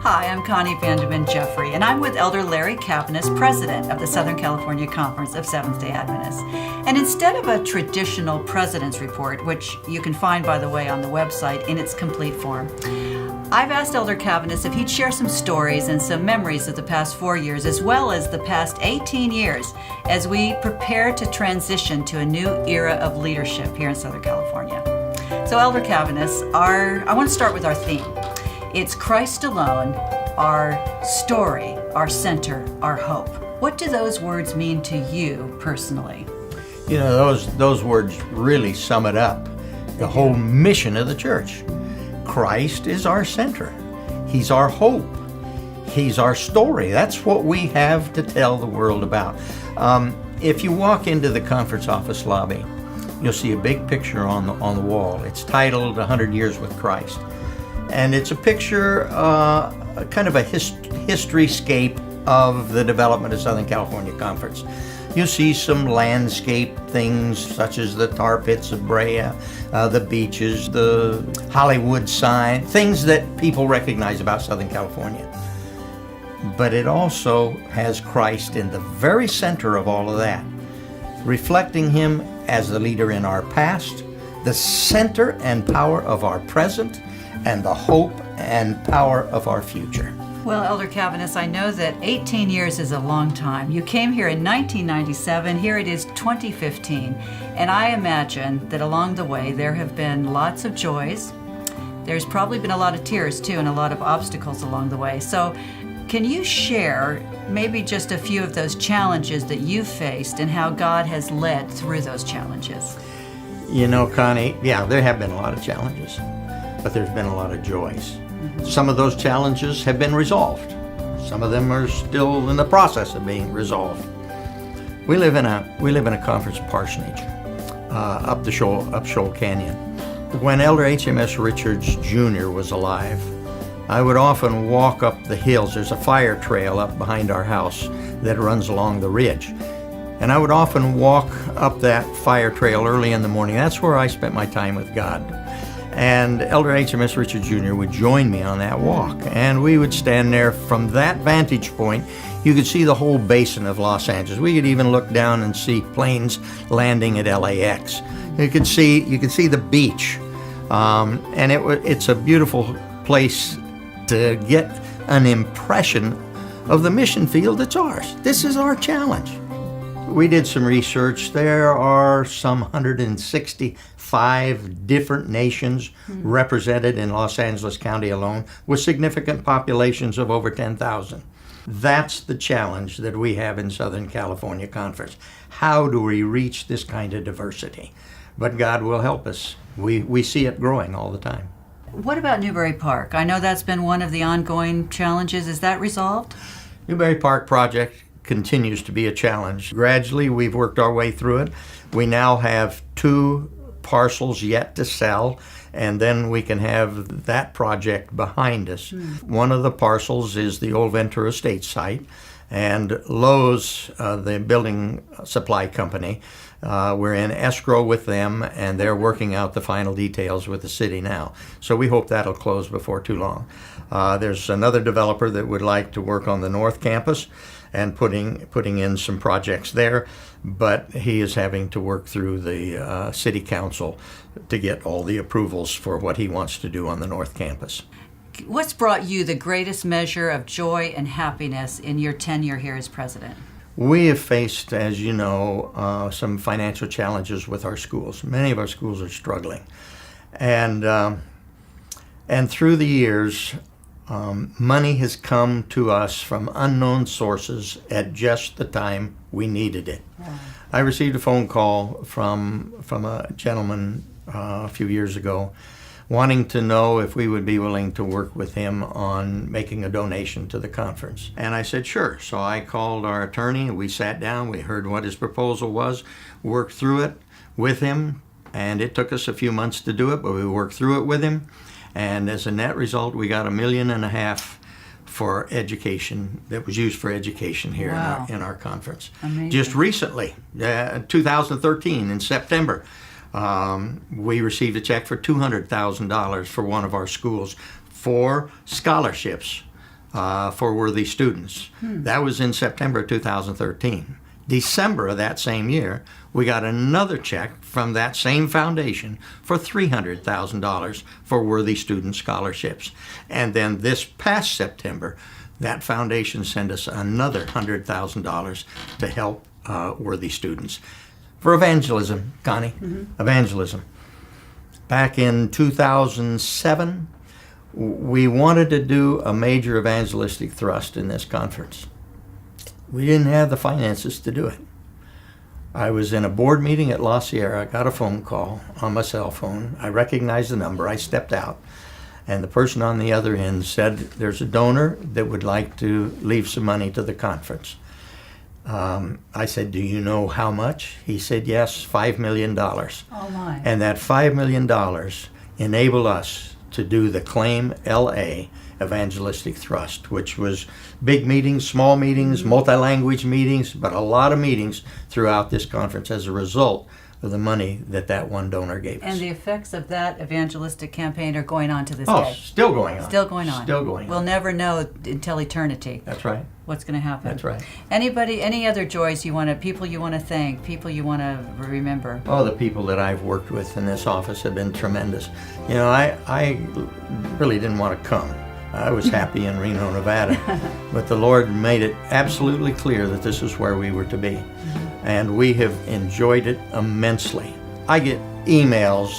Hi, I'm Connie Vanderman Jeffrey, and I'm with Elder Larry Cavanis, President of the Southern California Conference of Seventh-day Adventists. And instead of a traditional President's Report, which you can find, by the way, on the website in its complete form, I've asked Elder Cavanis if he'd share some stories and some memories of the past 4 years, as well as the past 18 years, as we prepare to transition to a new era of leadership here in Southern California. So, Elder Cavanis, I want to start with our theme. It's Christ alone, our story, our center, our hope. What do those words mean to you personally? You know, those words really sum it up. The whole mission of the church. Christ is our center. He's our hope. He's our story. That's what we have to tell the world about. If you walk into the conference office lobby, you'll see a big picture on the wall. It's titled 100 Years with Christ. And it's a picture, kind of a historyscape of the development of Southern California Conference. You'll see some landscape things such as the tar pits of Brea, the beaches, the Hollywood sign, things that people recognize about Southern California. But it also has Christ in the very center of all of that, reflecting Him as the leader in our past, the center and power of our present, and the hope and power of our future. Well, Elder Cavanis, I know that 18 years is a long time. You came here in 1997, here it is 2015, and I imagine that along the way there have been lots of joys. There's probably been a lot of tears too, and a lot of obstacles along the way. So can you share maybe just a few of those challenges that you've faced and how God has led through those challenges? You know, Connie, yeah, there have been a lot of challenges, but there's been a lot of joys. Some of those challenges have been resolved. Some of them are still in the process of being resolved. We live in a conference parsonage up Shoal Canyon. When Elder HMS Richards Jr. was alive, I would often walk up the hills. There's a fire trail up behind our house that runs along the ridge. And I would often walk up that fire trail early in the morning. That's where I spent my time with God. And Elder HMS Richard Jr. would join me on that walk. And we would stand there. From that vantage point, you could see the whole basin of Los Angeles. We could even look down and see planes landing at LAX. You could see the beach. And it's a beautiful place to get an impression of the mission field that's ours. This is our challenge. We did some research. There are some 165 different nations represented in Los Angeles County alone, with significant populations of over 10,000. That's the challenge that we have in Southern California Conference. How do we reach this kind of diversity? But God will help us. We see it growing all the time. What about Newbury Park? I know that's been one of the ongoing challenges. Is that resolved? Newbury Park project continues to be a challenge. Gradually, we've worked our way through it. We now have 2 parcels yet to sell, and then we can have that project behind us. One of the parcels is the old Ventura Estate site, and Lowe's, the building supply company, we're in escrow with them, and they're working out the final details with the city now. So we hope that'll close before too long. There's another developer that would like to work on the North Campus and putting in some projects there, but he is having to work through the city council to get all the approvals for what he wants to do on the North Campus. What's brought you the greatest measure of joy and happiness in your tenure here as president? We have faced, as you know, some financial challenges with our schools. Many of our schools are struggling. And through the years, money has come to us from unknown sources at just the time we needed it. Wow. I received a phone call from a gentleman a few years ago wanting to know if we would be willing to work with him on making a donation to the conference. And I said, sure. So I called our attorney, we sat down, we heard what his proposal was, worked through it with him, and it took us a few months to do it, but we worked through it with him. And as a net result, we got $1.5 million for education that was used for education here. Wow. in our conference. Amazing. Just recently, 2013 in September, we received a check for $200,000 for one of our schools for scholarships for worthy students. That was in September 2013. December of that same year, we got another check from that same foundation for $300,000 for worthy student scholarships. And then this past September, that foundation sent us another $100,000 to help worthy students for evangelism, Connie. Evangelism. Back in 2007, we wanted to do a major evangelistic thrust in this conference. We didn't have the finances to do it. I was in a board meeting at La Sierra. I got a phone call on my cell phone. I recognized the number. I stepped out, and the person on the other end said, there's a donor that would like to leave some money to the conference. I said, do you know how much? He said, yes, $5 million. Oh my. And that $5 million enabled us to do the Claim LA Evangelistic Thrust, which was big meetings, small meetings, multi-language meetings, but a lot of meetings throughout this conference as a result of the money that one donor gave us. And the effects of that evangelistic campaign are going on to this Oh, day. still going on. Still going on. Still going on. We'll never know until eternity That's right. what's going to happen. That's right. Any other joys people you want to thank, people you want to remember? Oh, the people that I've worked with in this office have been tremendous. You know, I really didn't want to come. I was happy in Reno, Nevada, but the Lord made it absolutely clear that this is where we were to be. And we have enjoyed it immensely. I get emails,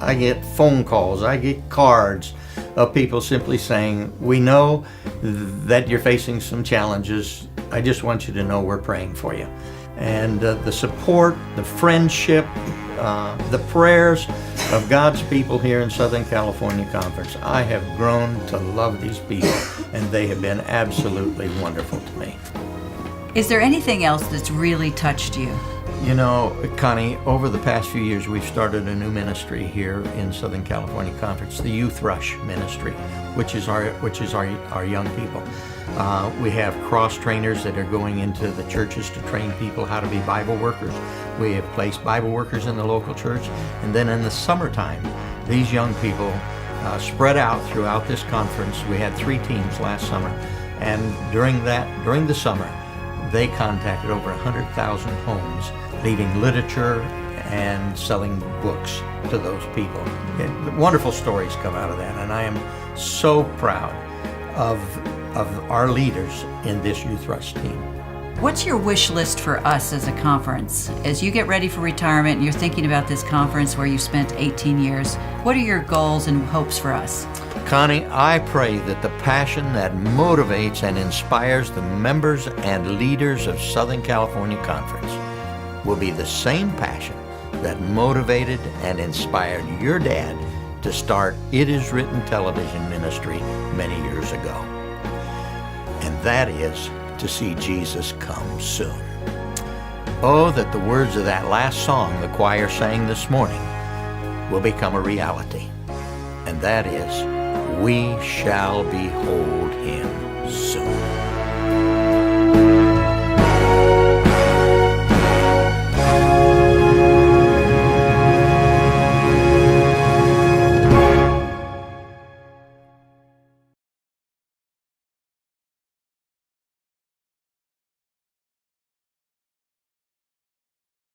I get phone calls, I get cards of people simply saying, we know that you're facing some challenges. I just want you to know we're praying for you. And the support, the friendship, the prayers of God's people here in Southern California Conference. I have grown to love these people, and they have been absolutely wonderful to me. Is there anything else that's really touched you? You know, Connie, over the past few years, we've started a new ministry here in Southern California Conference, the Youth Rush Ministry, which is our young people. We have cross trainers that are going into the churches to train people how to be Bible workers. We have placed Bible workers in the local church, and then in the summertime, these young people spread out throughout this conference. We had 3 teams last summer, and during the summer, they contacted over 100,000 homes, leaving literature and selling books to those people. Wonderful stories come out of that, and I am so proud of our leaders in this Youth Rush team. What's your wish list for us as a conference? As you get ready for retirement and you're thinking about this conference where you spent 18 years, what are your goals and hopes for us? Connie, I pray that the passion that motivates and inspires the members and leaders of Southern California Conference will be the same passion that motivated and inspired your dad to start It Is Written television ministry many years ago. And that is to see Jesus come soon. Oh, that the words of that last song the choir sang this morning will become a reality. And that is, we shall behold him soon.